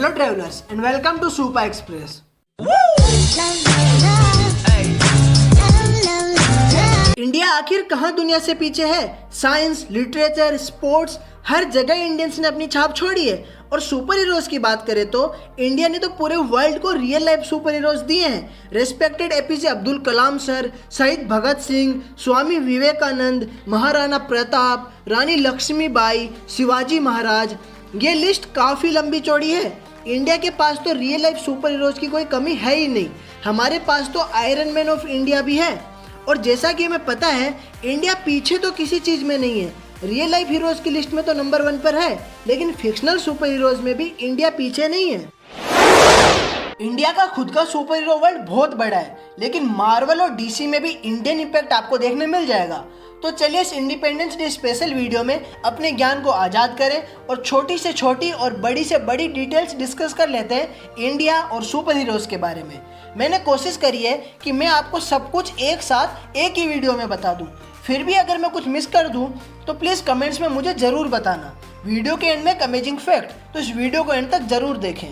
Hello travelers and welcome to Super Express. India आखिर कहां दुनिया से पीछे है? साइंस, लिटरेचर, स्पोर्ट्स, हर जगह इंडियंस ने अपनी छाप छोड़ी है। और सुपर हीरोज की बात करें तो इंडिया ने तो पूरे वर्ल्ड को रियल लाइफ सुपर हीरोज दिए हैं। Respected APJ Abdul Kalam sir, शहीद भगत सिंह, स्वामी विवेकानंद, महाराणा प्रताप, रानी लक्ष्मीबाई, शिवाजी महाराज, ये लिस्ट काफ़ी लंबी चौड़ी है। इंडिया के पास तो रियल लाइफ सुपर हीरोज की कोई कमी है ही नहीं। हमारे पास तो आयरन मैन ऑफ इंडिया भी है। और जैसा कि हमें पता है, इंडिया पीछे तो किसी चीज़ में नहीं है। रियल लाइफ हीरोज की लिस्ट में तो नंबर 1 पर है, लेकिन फिक्शनल सुपर हीरोज में भी इंडिया पीछे नहीं है। इंडिया का खुद का सुपर हीरो वर्ल्ड बहुत बड़ा है, लेकिन मार्वल और डीसी में भी इंडियन इम्पैक्ट आपको देखने मिल जाएगा। तो चलिए इस इंडिपेंडेंस डे स्पेशल वीडियो में अपने ज्ञान को आज़ाद करें और छोटी से छोटी और बड़ी से बड़ी डिटेल्स डिस्कस कर लेते हैं इंडिया और सुपर हीरोज़ के बारे में। मैंने कोशिश करी है कि मैं आपको सब कुछ एक साथ एक ही वीडियो में बता दूं। फिर भी अगर मैं कुछ मिस कर दूं तो प्लीज़ कमेंट्स में मुझे ज़रूर बताना। वीडियो के एंड में एक अमेजिंग फैक्ट, तो इस वीडियो को एंड तक ज़रूर देखें।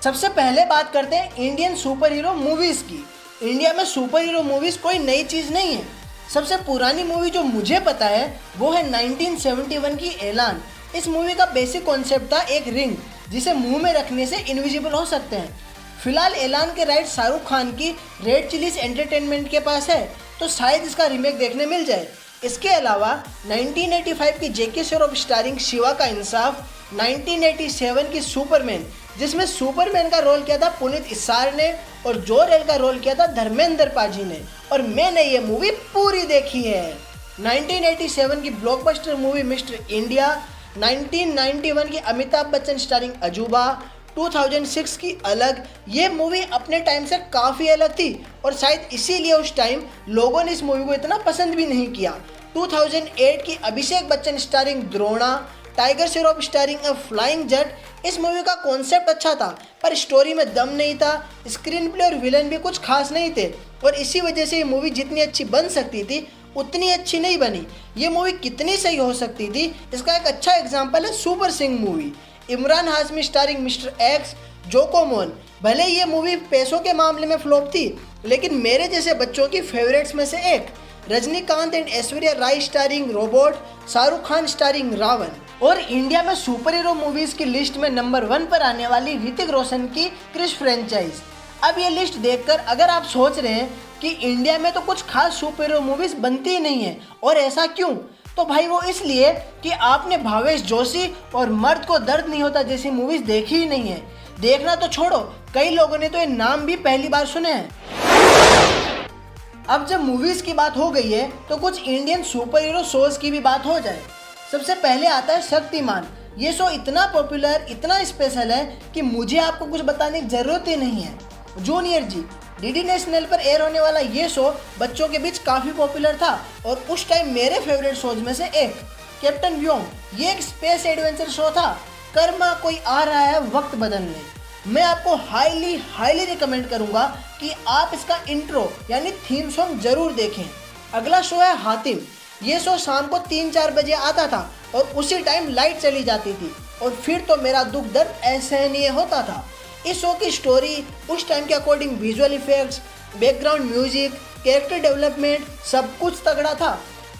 सबसे पहले बात करते हैं इंडियन सुपर हीरो मूवीज़ की। इंडिया में सुपर हीरो मूवीज़ कोई नई चीज़ नहीं है। सबसे पुरानी मूवी जो मुझे पता है वो है 1971 की ऐलान। इस मूवी का बेसिक कॉन्सेप्ट था एक रिंग जिसे मुंह में रखने से इनविजिबल हो सकते हैं। फिलहाल ऐलान के राइट शाहरुख खान की रेड चिलीज एंटरटेनमेंट के पास है, तो शायद इसका रीमेक देखने मिल जाए। इसके अलावा 1985 की जेके श्रॉफ स्टारिंग शिवा का इंसाफ, 1987 की सुपरमैन जिसमें सुपरमैन का रोल किया था पुनीत इस्सार ने और जोर-एल का रोल किया था धर्मेंद्र पाजी ने, और मैंने ये मूवी पूरी देखी है। 1987 की ब्लॉकबस्टर मूवी मिस्टर इंडिया, 1991 की अमिताभ बच्चन स्टारिंग अजूबा, 2006 की अलग, ये मूवी अपने टाइम से काफ़ी अलग थी और शायद इसीलिए उस टाइम लोगों ने इस मूवी को इतना पसंद भी नहीं किया। 2008 की Abhishek Bachchan starring Drona, Tiger Shroff starring a flying Jatt. इस मूवी का कॉन्सेप्ट अच्छा था पर स्टोरी में दम नहीं था। स्क्रीन प्ले और विलन भी कुछ खास नहीं थे और इसी वजह से ये मूवी जितनी अच्छी बन सकती थी उतनी अच्छी नहीं बनी। ये मूवी कितनी सही हो सकती थी, इसका एक अच्छा एग्जाम्पल है super Singh movie. Imran Hashmi starring mister X, Zokkomon. भले ये मूवी पैसों के मामले में फ्लॉप थी, लेकिन मेरे जैसे बच्चों की फेवरेट्स में से एक। Rajinikanth and Aishwarya Rai starring Robot, Shahrukh Khan starring RaOne. और इंडिया में सुपर हीरो मूवीज़ की लिस्ट में नंबर 1 पर आने वाली ऋतिक रोशन की क्रिश फ्रेंचाइज। अब ये लिस्ट देखकर अगर आप सोच रहे हैं कि इंडिया में तो कुछ खास सुपर हीरो मूवीज़ बनती ही नहीं है, और ऐसा क्यों, तो भाई वो इसलिए कि आपने भावेश जोशी और मर्द को दर्द नहीं होता जैसी मूवीज़ देखी ही नहीं है। देखना तो छोड़ो, कई लोगों ने तो ये नाम भी पहली बार सुने हैं। अब जब मूवीज़ की बात हो गई है तो कुछ इंडियन सुपर हीरो शोज़ की भी बात हो जाए। सबसे पहले आता है शक्तिमान। ये शो इतना पॉपुलर, इतना स्पेशल है कि मुझे आपको कुछ बताने की ज़रूरत ही नहीं है। जूनियर जी, डीडी नेशनल पर एयर होने वाला ये शो बच्चों के बीच काफ़ी पॉपुलर था और उस टाइम मेरे फेवरेट शोज में से एक कैप्टन व्योम। ये एक स्पेस एडवेंचर शो था। कर्मा कोई आ रहा है वक्त बदलने। मैं आपको हाईली रिकमेंड करूंगा कि आप इसका इंट्रो यानी थीम सॉन्ग जरूर देखें। अगला शो है हातिम। ये शो शाम को 3-4 बजे आता था और उसी टाइम लाइट चली जाती थी और फिर तो मेरा दुख दर्द असहनीय होता था। इस शो की स्टोरी, उस टाइम के according visual effects, background music, character development सब कुछ तगड़ा था।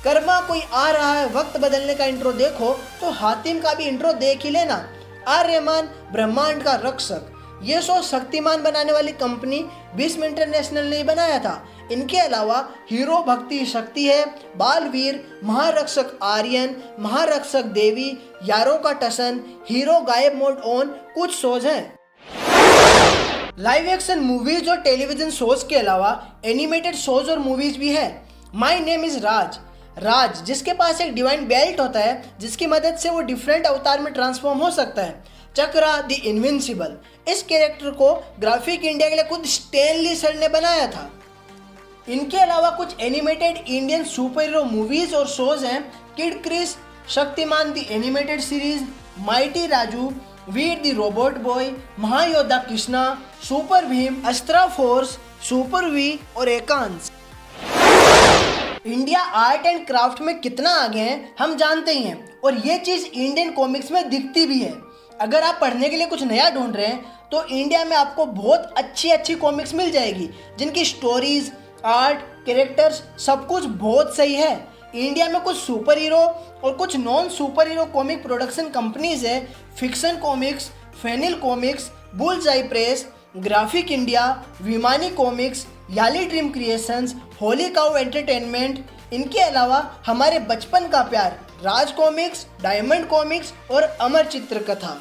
कर्मा कोई आ रहा है वक्त बदलने का इंट्रो देखो तो हातिम का भी इंट्रो देख ही लेना। आर रहमान ब्रह्मांड का रक्षक। ये शो शक्तिमान बनाने वाली कंपनी भीष्म इंटरनेशनल ने बनाया था। इनके अलावा हीरो भक्ति शक्ति है, बालवीर, महारक्षक आर्यन, महारक्षक देवी, यारों का टसन, हीरो गायब मोड ऑन कुछ शोज हैं। लाइव एक्शन मूवीज और टेलीविजन शोज के अलावा एनिमेटेड शोज और मूवीज भी है। माई नेम इज राज जिसके पास एक डिवाइन बेल्ट होता है जिसकी मदद से वो डिफरेंट अवतार में ट्रांसफॉर्म हो सकता है। चक्रा द इनविंसिबल। इस कैरेक्टर को ग्राफिक इंडिया के लिए खुद स्टैनली सर ने बनाया था। इनके अलावा कुछ animated Indian superhero movies और शोज हैं। Kid Krrish, Shaktimaan the animated series, mighty Raju, Veer the robot boy, Mahayoddha Krishna, super Bheem, Astra force, super V और Ekansh. India art and craft में कितना आगे है हम जानते ही हैं और ये चीज़ इंडियन कॉमिक्स में दिखती भी है। अगर आप पढ़ने के लिए कुछ नया ढूंढ रहे हैं तो इंडिया में आपको बहुत अच्छी अच्छी कॉमिक्स मिल जाएगी जिनकी स्टोरीज, आर्ट, कैरेक्टर्स सब कुछ बहुत सही है। इंडिया में कुछ सुपर हीरो और कुछ non superhero comic production companies है। Fiction comics, Fenil comics, Bullseye Press, Graphic India, Vimani comics, Yali Dream Creations, Holy Cow Entertainment. इनके अलावा हमारे बचपन का प्यार राज कॉमिक्स, डायमंड कॉमिक्स और अमर चित्रकथा।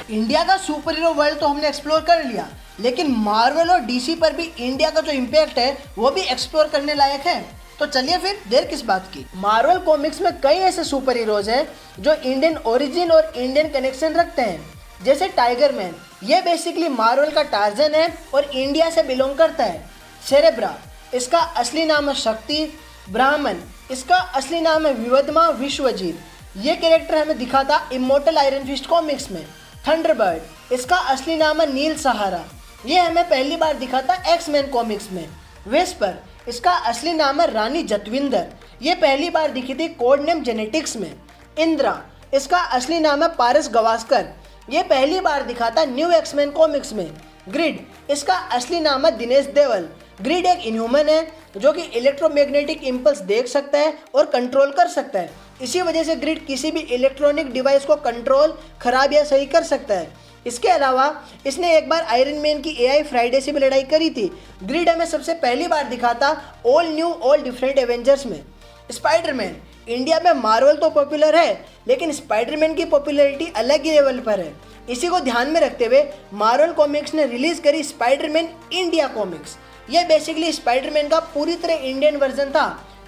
इंडिया का सुपर हीरो वर्ल्ड तो हमने एक्सप्लोर कर लिया, लेकिन मार्वल और डीसी पर भी इंडिया का जो इम्पैक्ट है वो भी एक्सप्लोर करने लायक है। तो चलिए फिर देर किस बात की। मार्वल कॉमिक्स में कई ऐसे सुपर हीरोज हैं जो इंडियन ओरिजिन और इंडियन कनेक्शन रखते हैं, जैसे टाइगर मैन। ये बेसिकली मार्वल का टार्जन है और इंडिया से बिलोंग करता है। सेरेब्रा, इसका असली नाम है शक्ति। ब्राह्मण, इसका असली नाम है विवदमा विश्वजीत। ये कैरेक्टर हमें दिखा था इमोर्टल आयरन फिस्ट कॉमिक्स में। थंडरबर्ड, इसका असली नाम है नील सहारा। ये हमें पहली बार दिखा था एक्स-मैन कॉमिक्स में। वेस्पर, इसका असली नाम है रानी जतविंदर। ये पहली बार दिखी थी कोड नेम जेनेटिक्स में। इंद्रा, इसका असली नाम है पारस गवास्कर। ये पहली बार दिखा था न्यू एक्स-मैन कॉमिक्स में। ग्रिड, इसका असली नाम है दिनेश देवल। ग्रिड एक इनह्यूमन है जो कि इलेक्ट्रोमैग्नेटिक इम्पल्स देख सकता है और कंट्रोल कर सकता है। इसी वजह से ग्रिड किसी भी इलेक्ट्रॉनिक डिवाइस को कंट्रोल, खराब या सही कर सकता है। इसके अलावा इसने एक बार आयरन मैन की एआई फ्राइडे से भी लड़ाई करी थी। ग्रिड हमें सबसे पहली बार दिखा था all knew all different Avengers में। स्पाइडरमैन, इंडिया में मार्वल तो पॉपुलर है, लेकिन स्पाइडरमैन की पॉपुलैरिटी अलग ही लेवल पर है। इसी को ध्यान में रखते हुए मार्वल कॉमिक्स ने रिलीज करी स्पाइडरमैन इंडिया कॉमिक्स। यह बेसिकली स्पाइडरमैन का पूरी तरह इंडियन वर्जन था,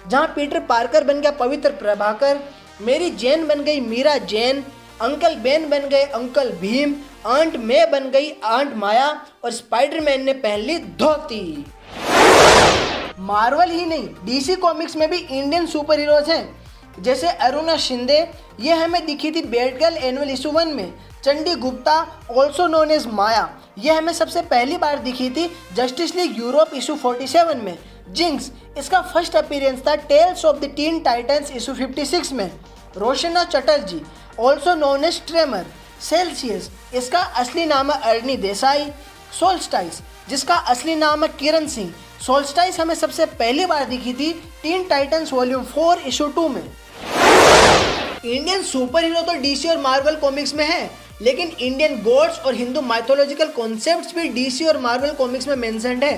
जहां पीटर पार्कर बन गया पवित्र प्रभाकर, मेरी जैन बन गई मीरा जैन, अंकल बेन बन गए अंकल भीम, आंट मे बन गई आंट माया और स्पाइडरमैन ने पहन ली धोती। मार्वल ही नहीं, डीसी कॉमिक्स में भी इंडियन सुपर हीरोज हैं, जैसे अरुणा शिंदे। ये हमें दिखी थी बैटगर्ल एनुअल इशू 1 में। Chandi Gupta, also known as Maya, ये हमें सबसे पहली बार दिखी थी जस्टिस लीग यूरोप इशू 47 में। जिंक्स, इसका फर्स्ट अपीयरेंस था Tales of the Teen Titans issue 56 में। Roshna Chatterjee, also known as Tremor. Celsius, इसका असली नाम है अर्नी देसाई। सोल्स्टाइस, जिसका असली नाम है किरण सिंह। सोल्स्टाइस हमें सबसे पहली बार दिखी थी टीन टाइटंस वॉल्यूम 4 इशू 2 में। इंडियन सुपर हीरो तो डीसी और मार्वल कॉमिक्स में है, लेकिन इंडियन गॉड्स और हिंदू माइथोलॉजिकल कॉन्सेप्ट्स भी डीसी और मार्वल कॉमिक्स में मेंशन्ड है।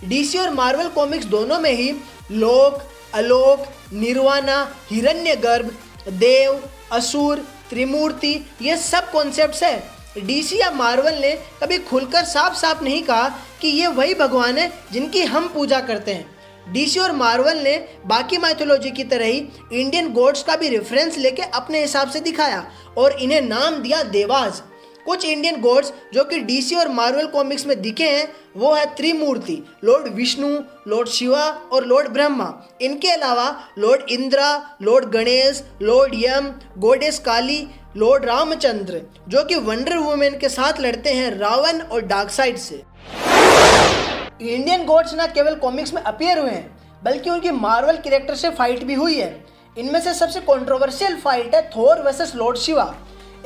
डीसी और मार्वल कॉमिक्स दोनों में ही लोक, अलोक, निर्वाणा, हिरण्यगर्भ, देव, असुर, त्रिमूर्ति, ये सब कॉन्सेप्ट्स है। डीसी या मार्वल ने कभी खुलकर साफ साफ नहीं कहा कि ये वही भगवान है जिनकी हम पूजा करते हैं। डीसी और मार्वल ने बाकी माइथोलॉजी की तरह ही इंडियन गॉड्स का भी रेफरेंस लेके अपने हिसाब से दिखाया और इन्हें नाम दिया देवास। कुछ इंडियन गॉड्स जो कि डीसी और मार्वल कॉमिक्स में दिखे हैं वो है त्रिमूर्ति, लॉर्ड विष्णु, लॉर्ड शिवा और लॉर्ड ब्रह्मा। इनके अलावा Lord Indra, Lord Ganesh, Lord Yama, goddess Kali, Lord Ramchandra जो कि वंडर वुमेन के साथ लड़ते हैं रावण और डार्कसाइड से। इंडियन गॉड्स न केवल कॉमिक्स में अपीयर हुए हैं, बल्कि उनकी मार्वल कैरेक्टर से फाइट भी हुई है। इनमें से सबसे कंट्रोवर्शियल फाइट है थोर वर्सेस लॉर्ड शिवा।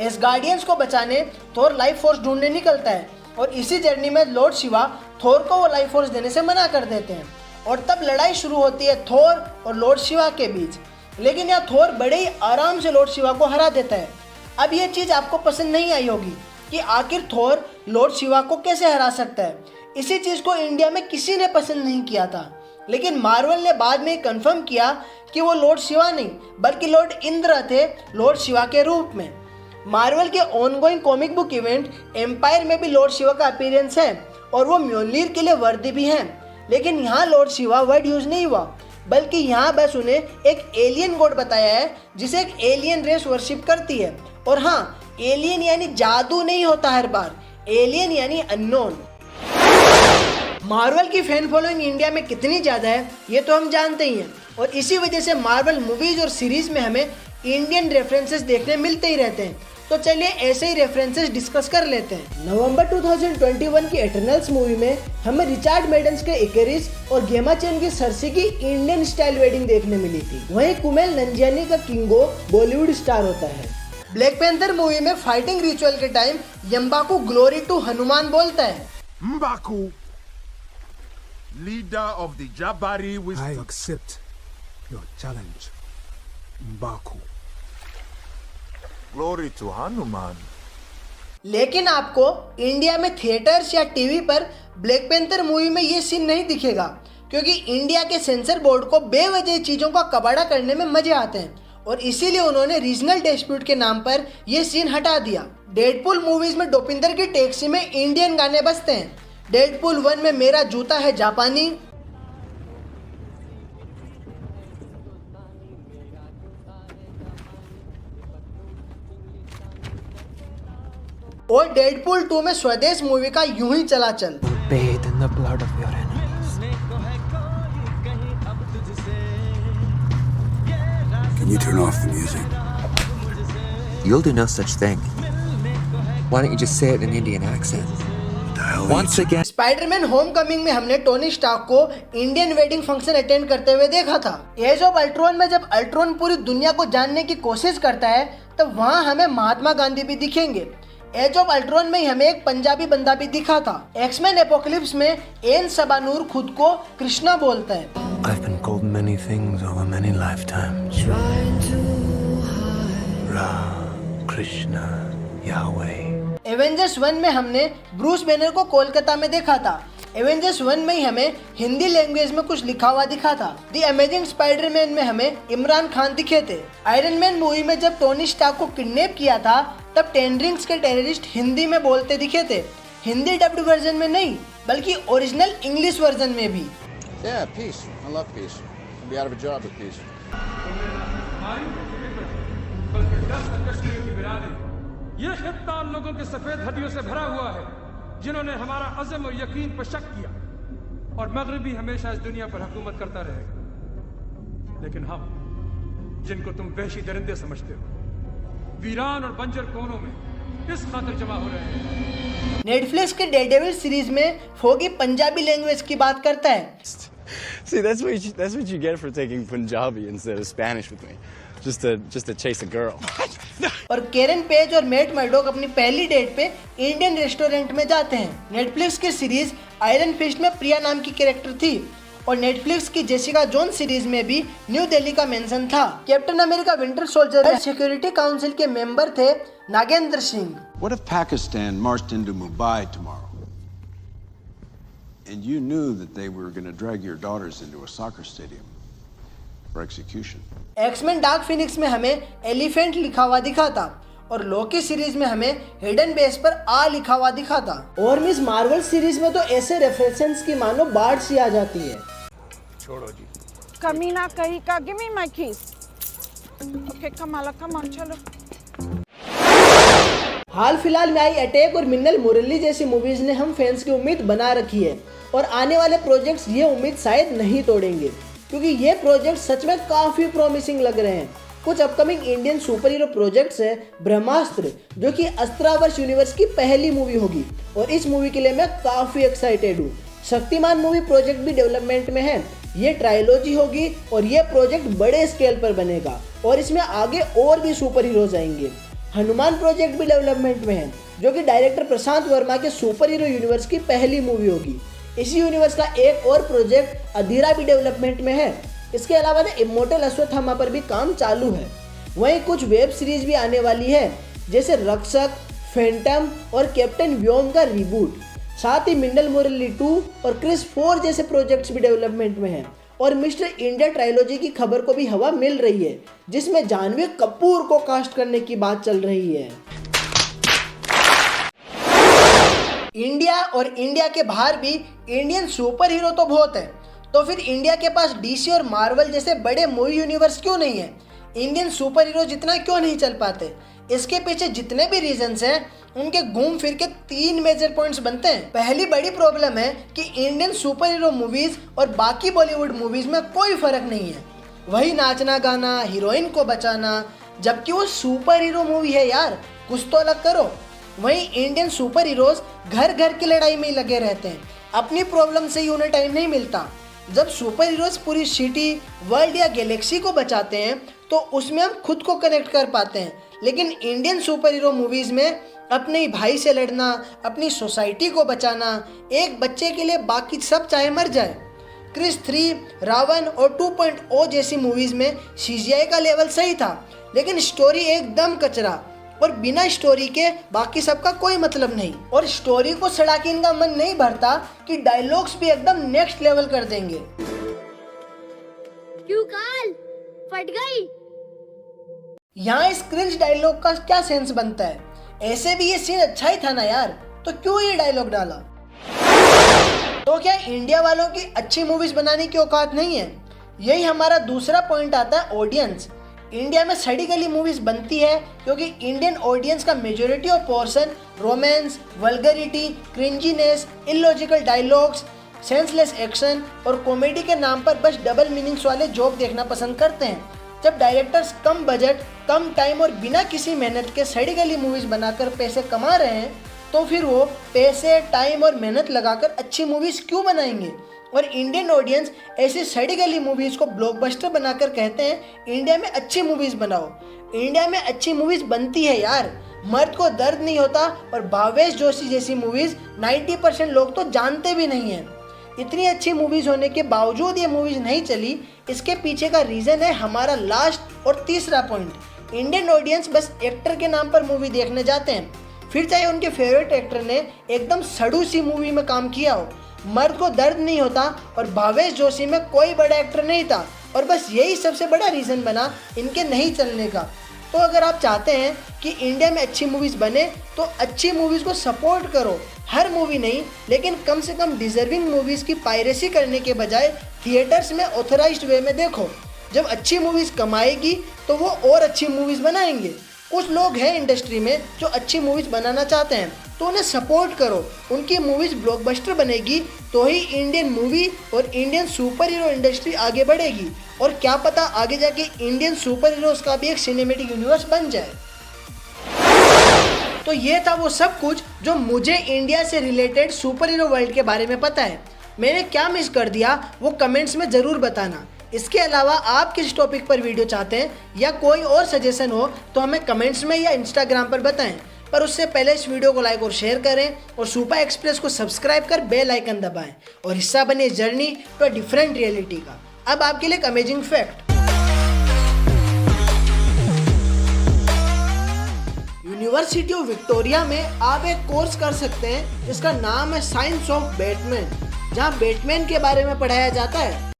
एसगार्डियंस को बचाने थोर लाइफ फोर्स ढूंढने निकलता है और इसी जर्नी में लॉर्ड शिवा थोर को वो लाइफ फोर्स देने से मना कर देते हैं और तब लड़ाई शुरू होती है थोर और लॉर्ड शिवा के बीच। लेकिन यहाँ थोर बड़े ही आराम से लॉर्ड शिवा को हरा देता है। अब ये चीज़ आपको पसंद नहीं आई होगी कि आखिर थोर लॉर्ड शिवा को कैसे हरा सकता है। इसी चीज़ को इंडिया में किसी ने पसंद नहीं किया था, लेकिन मार्वल ने बाद में कंफर्म किया कि वो लॉर्ड शिवा नहीं बल्कि लॉर्ड इंद्र थे लॉर्ड शिवा के रूप में। मार्वल के ongoing comic book event Empire में भी लॉर्ड शिवा का अपीयरेंस है और वो म्योलनीर के लिए वर्दी भी हैं। लेकिन यहाँ लॉर्ड शिवा वर्ड यूज नहीं हुआ, बल्कि यहाँ बस उन्हें एक एलियन गॉड बताया है जिसे एक एलियन रेस वर्शिप करती है। और हाँ, एलियन यानी जादू नहीं होता हर बार, एलियन यानी अननोन। मार्वल की फैन फॉलोइंग इंडिया में कितनी ज़्यादा है ये तो हम जानते ही हैं, और इसी वजह से मार्वल मूवीज़ और सीरीज़ में हमें इंडियन रेफरेंसेस देखने मिलते ही रहते हैं। तो चलिए ऐसे ही रेफरेंसेस डिस्कस कर लेते हैं। नवंबर 2021 की एटर्नल्स मूवी में हमें रिचार्ड मैडन्स के इकेरिस और गेमा चैन की सरसी की इंडियन स्टाइल वेडिंग देखने मिली थी। वहीं कुमेल नंजियानी का किंगो बॉलीवुड स्टार होता है। ब्लैक पैंथर मूवी में फाइटिंग रिचुअल के टाइम यम्बाकू ग्लोरी टू हनुमान बोलता है। M'Baku, leader of the Jabari wisdom. I accept your challenge, M'Baku. Glory to Hanuman. लेकिन आपको इंडिया में थिएटर्स या टीवी पर ब्लैक पैंथर मूवी में ये सीन नहीं दिखेगा, क्योंकि इंडिया के सेंसर बोर्ड को बेवजह चीज़ों का कबाड़ा करने में मजे आते हैं और इसीलिए उन्होंने रीजनल डिस्प्यूट के नाम पर यह सीन हटा दिया। डेडपुल मूवीज में डोपिंदर की टैक्सी में इंडियन गाने बजते हैं। डेडपुल 1 में मेरा जूता है जापानी, और डेडपुल 2 में स्वदेश मूवी का यूं ही चला चल। Bathe in the blood of your enemies. Can you turn off the music? You'll do no such thing. Why don't you just say it in an Indian accent? Once again. Spiderman Homecoming में हमने Tony Stark को Indian wedding function attend करते हुए देखा था। As of Ultron में जब Ultron पूरी दुनिया को जानने की कोशिश करता है तब वहाँ हमें महात्मा गांधी भी दिखेंगे। एज ऑफ अल्ट्रॉन में हमें एक पंजाबी बंदा भी दिखा था। एक्समैन एपोकलिप्स में एन सबानूर खुद को कृष्णा बोलता है। I've been called many things over many lifetimes. Ra, Krishna, Yahweh. Avengers 1 में हमने ब्रूस बैनर को कोलकाता में देखा था। एवेंजर्स 1 में ही हमें हिंदी लैंग्वेज में कुछ लिखा हुआ दिखा था। द अमेजिंग स्पाइडरमैन में हमें इमरान खान दिखे थे। आयरन मैन मूवी में जब टोनी स्टार्क को किडनैप किया था तब 10 रिंग्स के टेररिस्ट हिंदी में बोलते दिखे थे। हिंदी डब्ड वर्जन में नहीं बल्कि ओरिजिनल इंग्लिश वर्जन में भी। Yeah, peace. I love peace. I'll be out of a job with peace. ये खित्ता लोगों के सफेद हड्डियों से भरा हुआ है जिन्होंने हमारा अज़म और यकीन पर शक किया, और मगरबी हमेशा इस दुनिया पर हुकूमत करता रहेगा। लेकिन हम जिनको तुम वहशी दरिंदे समझते हो वीरान और बंजर कोनों में इस खातिर जमा हो रहे हैं। नेटफ्लिक्स के डेडेविल सीरीज में फोगी पंजाबी लैंग्वेज की बात करता है। See, that's what you get for taking Punjabi instead of Spanish with me. Just to chase a girl. और केरन पेज और मैट मर्डॉक अपनी पहली डेट पे इंडियन रेस्टोरेंट में जाते हैं। नेटफ्लिक्स की सीरीज आयरन फिस्ट में प्रिया नाम की कैरेक्टर थी और नेटफ्लिक्स की जेसिका जोन्स सीरीज में भी न्यू दिल्ली का मेंशन था। कैप्टन अमेरिका विंटर सोल्जर में सिक्योरिटी काउंसिल के मेंबर थे Nagendra Singh. What if Pakistan marched into Mumbai tomorrow and you knew that they were going to drag your daughters into a soccer stadium for execution? X Men Dark Phoenix में हमें elephant लिखा हुआ दिखा था और Loki series में हमें हिडन बेस पर आ लिखा हुआ दिखा था। और मिस मार्वल सीरीज में तो ऐसे रेफरेंसेस की मानो बाढ़ सी आ जाती है। छोड़ो जी। कमीना कहीं का, give me my keys. Okay Kamala, come on चलो। हाल फिलहाल में आई अटैक और मिन्नल मुरली जैसी मूवीज ने हम फैंस की उम्मीद बना रखी है और आने वाले प्रोजेक्ट्स ये उम्मीद शायद नहीं तोड़ेंगे, क्योंकि ये प्रोजेक्ट सच में काफी प्रॉमिसिंग लग रहे हैं। कुछ upcoming Indian super hero projects है ब्रह्मास्त्र, जो कि अस्त्रावर्ष यूनिवर्स की पहली मूवी होगी और इस मूवी के लिए मैं काफी एक्साइटेड हूँ। शक्तिमान मूवी प्रोजेक्ट भी डेवलपमेंट में है। ये ट्रायलॉजी होगी और ये प्रोजेक्ट बड़े स्केल पर बनेगा और इसमें आगे और भी सुपर हीरोज आएंगे। हनुमान प्रोजेक्ट भी डेवलपमेंट में है, जो कि डायरेक्टर प्रशांत वर्मा के सुपर हीरो यूनिवर्स की पहली मूवी होगी। इसी यूनिवर्स का एक और प्रोजेक्ट अधीरा भी डेवलपमेंट में है। इसके अलावा इमोर्टल अश्वत्थामा पर भी काम चालू है। वहीं कुछ वेब सीरीज भी आने वाली है, जैसे रक्षक, फैंटम और कैप्टन व्योम का रिबूट। साथ ही मिंडल मुरली 2 और क्रिस 4 जैसे प्रोजेक्ट्स भी डेवलपमेंट में हैं। और मिस्टर इंडिया ट्रायलॉजी की खबर को भी हवा मिल रही है, जिसमें जानवी कपूर को कास्ट करने की बात चल रही है। इंडिया और इंडिया के बाहर भी इंडियन सुपर हीरो तो बहुत है, तो फिर इंडिया के पास डीसी और मार्वल जैसे बड़े मूवी यूनिवर्स क्यों नहीं है? इंडियन सुपर हीरो जितना क्यों नहीं चल पाते? इसके पीछे जितने भी रीजंस हैं उनके घूम फिर के 3 मेजर पॉइंट्स बनते हैं। पहली बड़ी प्रॉब्लम है कि इंडियन सुपर हीरो मूवीज और बाकी बॉलीवुड मूवीज में कोई फर्क नहीं है। वही नाचना गाना, हीरोइन को बचाना, जबकि वो सुपर हीरो मूवी है यार, कुछ तो अलग करो। वहीं इंडियन सुपर हीरोज घर घर की लड़ाई में ही लगे रहते हैं, अपनी प्रॉब्लम से ही उन्हें टाइम नहीं मिलता। जब सुपर हीरोज पूरी सिटी, वर्ल्ड या गैलेक्सी को बचाते हैं तो उसमें हम खुद को कनेक्ट कर पाते हैं, लेकिन इंडियन सुपर हीरो मूवीज में अपने ही भाई से लड़ना, अपनी सोसाइटी को बचाना, एक बच्चे के लिए बाकी सब चाहे मर जाए। क्रिस 3, रावण और 2.0 जैसी मूवीज में CGI का लेवल सही था, लेकिन स्टोरी एकदम कचरा और बिना स्टोरी के बाकी सबका कोई मतलब नहीं। और स्टोरी को सड़ा के इनका मन नहीं भरता कि डायलॉग्स भी एकदम नेक्स्ट लेवल कर देंगे। क्यों काल फट गई? यहाँ इस क्रिंज डायलॉग का क्या सेंस बनता है? ऐसे भी ये सीन अच्छा ही था ना यार, तो क्यों ये डायलॉग डाला? तो क्या इंडिया वालों की अच्छी मूवीज बनाने की औकात नहीं है? यही हमारा दूसरा पॉइंट आता है, ऑडियंस। इंडिया में सड़ी गली मूवीज बनती है क्योंकि इंडियन ऑडियंस का majority of portion romance, vulgarity, cringiness, illogical dialogues, senseless action और कॉमेडी के नाम पर बस डबल मीनिंग्स वाले जोक देखना पसंद करते हैं। जब डायरेक्टर्स कम बजट, कम टाइम और बिना किसी मेहनत के सड़ी गली मूवीज बनाकर पैसे कमा रहे हैं, तो फिर वो पैसे, टाइम और मेहनत लगाकर अच्छी मूवीज क्यों बनाएंगे? और इंडियन ऑडियंस ऐसी सड़ी गली मूवीज को ब्लॉकबस्टर बनाकर कहते हैं इंडिया में अच्छी मूवीज बनाओ। इंडिया में अच्छी मूवीज बनती है यार, मर्द को दर्द नहीं होता और भावेश जोशी जैसी मूवीज 90% लोग तो जानते भी नहीं हैं। इतनी अच्छी मूवीज होने के बावजूद ये मूवीज नहीं चली, इसके पीछे का रीज़न है हमारा लास्ट और तीसरा पॉइंट। इंडियन ऑडियंस बस एक्टर के नाम पर मूवी देखने जाते हैं, फिर चाहे उनके फेवरेट एक्टर ने एकदम सड़ू सी मूवी में काम किया हो, मर्द को दर्द नहीं होता और भावेश जोशी में कोई बड़ा एक्टर नहीं था, और बस यही सबसे बड़ा रीज़न बना इनके नहीं चलने का। तो अगर आप चाहते हैं कि इंडिया में अच्छी मूवीज़ बने तो अच्छी मूवीज़ को सपोर्ट करो, हर मूवी नहीं लेकिन कम से कम डिजर्विंग मूवीज़ की पायरेसी करने के बजाय थिएटर्स में ऑथराइज्ड वे में देखो। जब अच्छी मूवीज़ कमाएगी तो वो और अच्छी मूवीज़ बनाएंगे। कुछ लोग हैं इंडस्ट्री में जो अच्छी मूवीज़ बनाना चाहते हैं, तो उन्हें सपोर्ट करो, उनकी मूवीज़ ब्लॉकबस्टर बनेगी तो ही इंडियन मूवी और इंडियन सुपर हीरो इंडस्ट्री आगे बढ़ेगी, और क्या पता आगे जाके इंडियन सुपर हीरोज का भी एक सिनेमैटिक यूनिवर्स बन जाए। तो ये था वो सब कुछ जो मुझे इंडिया से रिलेटेड सुपर हीरो वर्ल्ड के बारे में पता है। मैंने क्या मिस कर दिया वो कमेंट्स में ज़रूर बताना। इसके अलावा आप किस टॉपिक पर वीडियो चाहते हैं या कोई और सजेशन हो तो हमें कमेंट्स में या इंस्टाग्राम पर बताएं। पर उससे पहले इस वीडियो को लाइक और शेयर करें और सुपर एक्सप्रेस को सब्सक्राइब कर बेल आइकन दबाएं और हिस्सा बने इस journey to a different reality का। अब आपके लिए एक amazing fact, University of Victoria में आप एक कोर्स कर सकते हैं जिसका नाम है साइंस ऑफ बैटमैन, जहां बैटमैन के बारे में पढ़ाया जाता है।